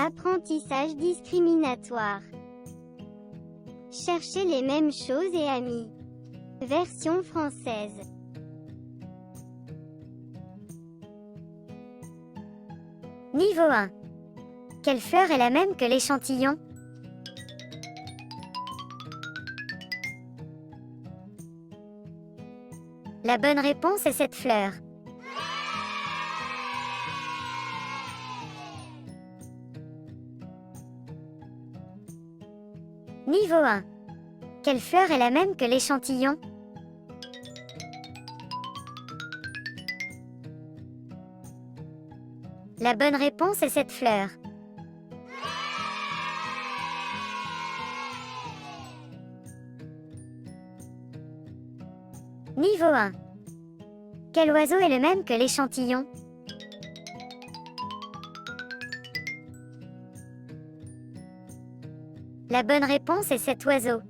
Apprentissage discriminatoire. Chercher les mêmes choses et amis. Version française. Niveau 1. Quelle fleur est la même que l'échantillon? La bonne réponse est cette fleur. Niveau 1. Quelle fleur est la même que l'échantillon? La bonne réponse est cette fleur. Niveau 1. Quel oiseau est le même que l'échantillon? La bonne réponse est cet oiseau.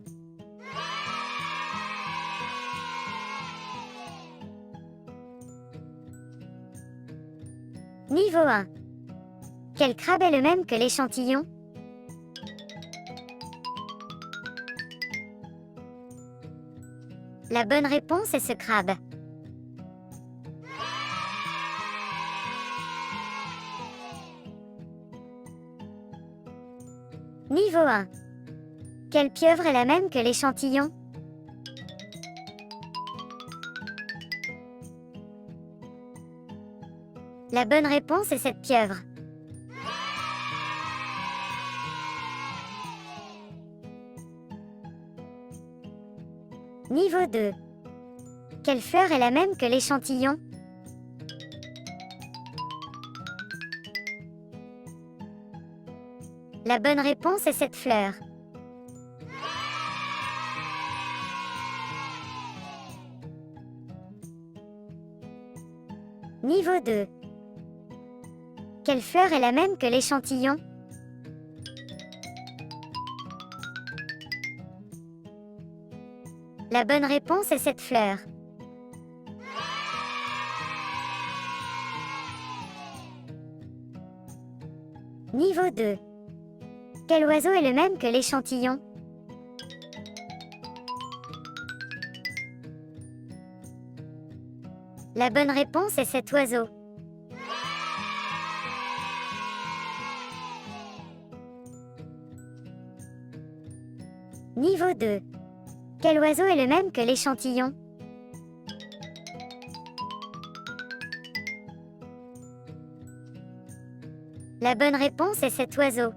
Niveau 1. Quel crabe est le même que l'échantillon? La bonne réponse est ce crabe. Niveau 1. Quelle pieuvre est la même que l'échantillon? La bonne réponse est cette pieuvre. Niveau 2. Quelle fleur est la même que l'échantillon? La bonne réponse est cette fleur. Niveau 2. Quelle fleur est la même que l'échantillon? La bonne réponse est cette fleur. Niveau 2. Quel oiseau est le même que l'échantillon? La bonne réponse est cet oiseau. Niveau 2. Quel oiseau est le même que l'échantillon? La bonne réponse est cet oiseau.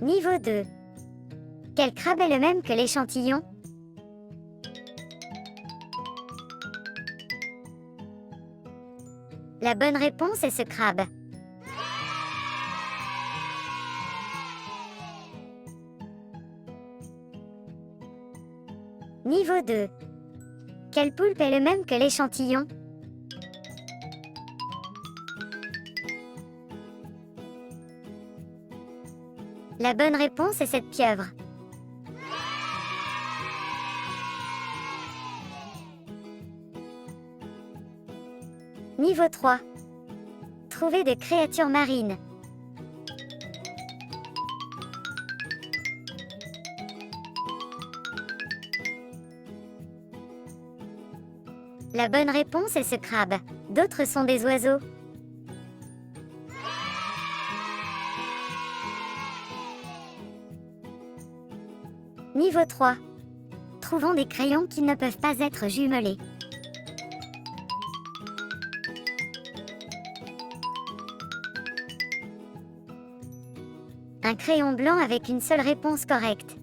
Niveau 2. Quel crabe est le même que l'échantillon? La bonne réponse est ce crabe. Niveau 2. Quel poulpe est le même que l'échantillon? La bonne réponse est cette pieuvre. Niveau 3. Trouver des créatures marines. La bonne réponse est ce crabe. D'autres sont des oiseaux. Niveau 3. Trouvons des crayons qui ne peuvent pas être jumelés. Un crayon blanc avec une seule réponse correcte.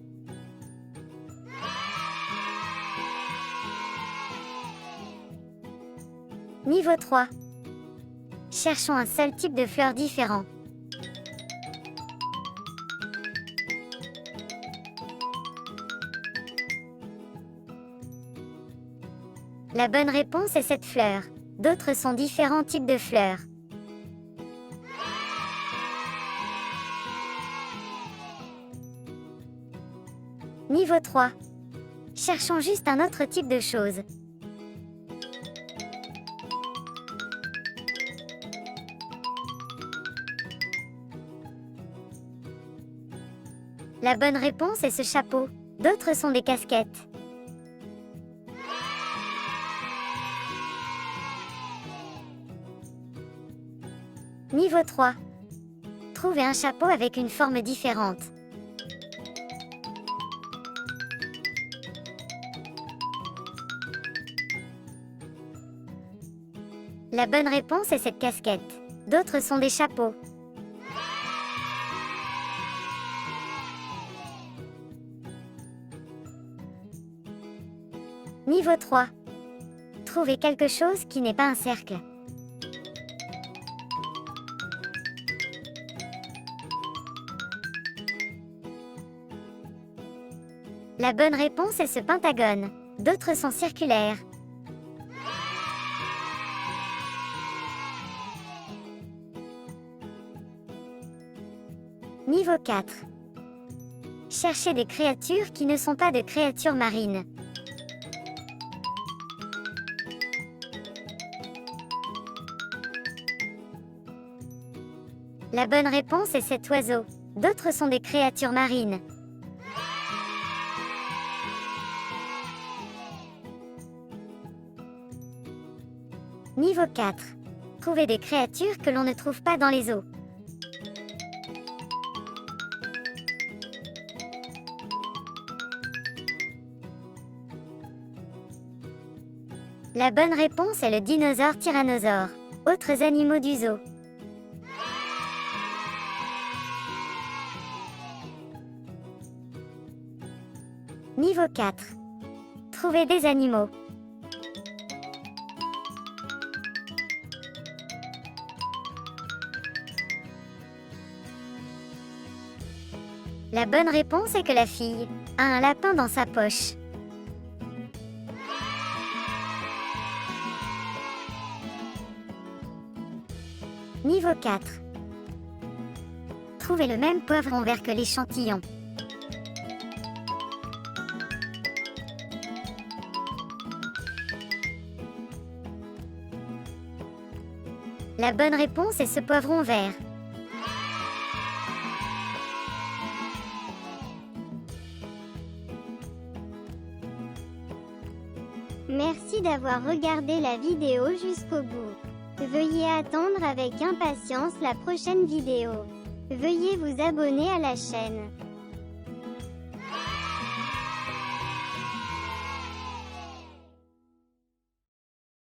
Niveau 3. Cherchons un seul type de fleurs différent. La bonne réponse est cette fleur. D'autres sont différents types de fleurs. Niveau 3. Cherchons juste un autre type de chose. La bonne réponse est ce chapeau. D'autres sont des casquettes. Niveau 3. Trouvez un chapeau avec une forme différente. La bonne réponse est cette casquette. D'autres sont des chapeaux. Niveau 3. Trouvez quelque chose qui n'est pas un cercle. La bonne réponse est ce pentagone. D'autres sont circulaires. Niveau 4. Cherchez des créatures qui ne sont pas de créatures marines. La bonne réponse est cet oiseau. D'autres sont des créatures marines. Niveau 4. Trouvez des créatures que l'on ne trouve pas dans les eaux. La bonne réponse est le dinosaure tyrannosaure. Autres animaux du zoo. Niveau 4. Trouvez des animaux. La bonne réponse est que la fille a un lapin dans sa poche. Niveau 4. Trouvez le même poivron vert que l'échantillon. La bonne réponse est ce poivron vert. Merci d'avoir regardé la vidéo jusqu'au bout. Veuillez attendre avec impatience la prochaine vidéo. Veuillez vous abonner à la chaîne.